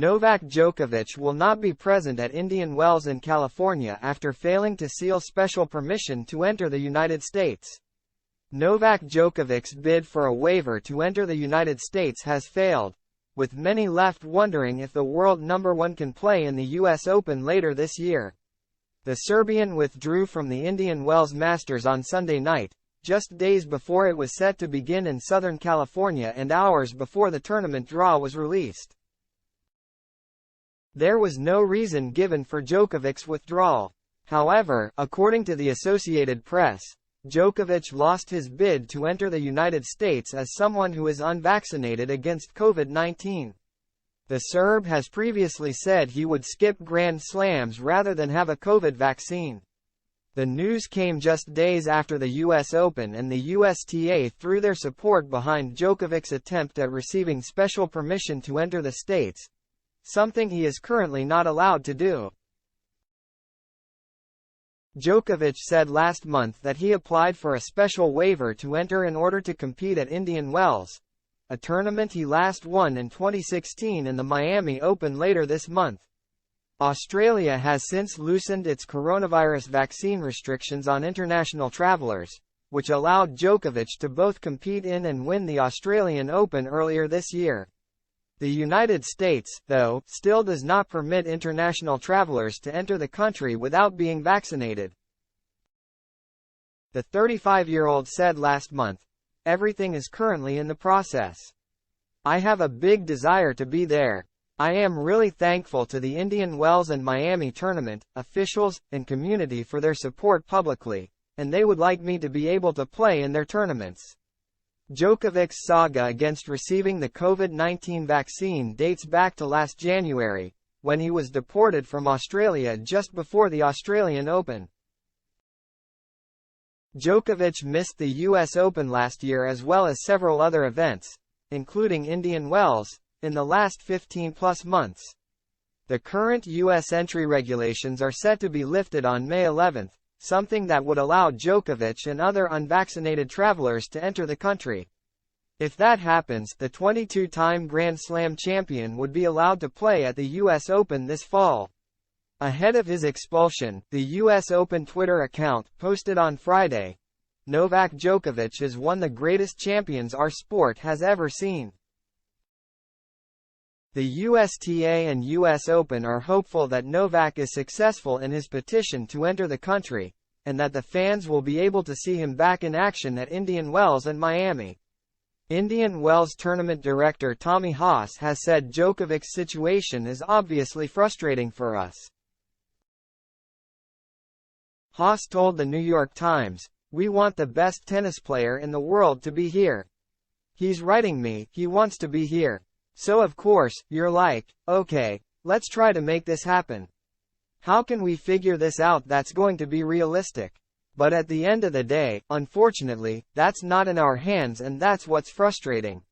Novak Djokovic will not be present at Indian Wells in California after failing to seal special permission to enter the United States. Novak Djokovic's bid for a waiver to enter the United States has failed, with many left wondering if the world number one can play in the US Open later this year. The Serbian withdrew from the Indian Wells Masters on Sunday night, just days before it was set to begin in Southern California and hours before the tournament draw was released. There was no reason given for Djokovic's withdrawal. However, according to the Associated Press, Djokovic lost his bid to enter the United States as someone who is unvaccinated against COVID-19. The Serb has previously said he would skip Grand Slams rather than have a COVID vaccine. The news came just days after the US Open and the USTA threw their support behind Djokovic's attempt at receiving special permission to enter the States, something he is currently not allowed to do. Djokovic said last month that he applied for a special waiver to enter in order to compete at Indian Wells, a tournament he last won in 2016 in the Miami Open later this month. Australia has since loosened its coronavirus vaccine restrictions on international travelers, which allowed Djokovic to both compete in and win the Australian Open earlier this year. The United States, though, still does not permit international travelers to enter the country without being vaccinated. The 35-year-old said last month, "Everything is currently in the process. I have a big desire to be there. I am really thankful to the Indian Wells and Miami tournament, officials, and community for their support publicly, and they would like me to be able to play in their tournaments." Djokovic's saga against receiving the COVID-19 vaccine dates back to last January, when he was deported from Australia just before the Australian Open. Djokovic missed the US Open last year as well as several other events, including Indian Wells, in the last 15-plus months. The current US entry regulations are set to be lifted on May 11, something that would allow Djokovic and other unvaccinated travelers to enter the country. If that happens, the 22-time Grand Slam champion would be allowed to play at the US Open this fall. Ahead of his expulsion, the US Open Twitter account posted on Friday, "Novak Djokovic is one of the greatest champions our sport has ever seen." The USTA and US Open are hopeful that Novak is successful in his petition to enter the country, and that the fans will be able to see him back in action at Indian Wells and Miami. Indian Wells tournament director Tommy Haas has said Djokovic's situation is obviously frustrating for us. Haas told the New York Times, "We want the best tennis player in the world to be here. He's writing me, he wants to be here. So of course, you're like, okay, let's try to make this happen. How can we figure this out that's going to be realistic? But at the end of the day, unfortunately, that's not in our hands and that's what's frustrating."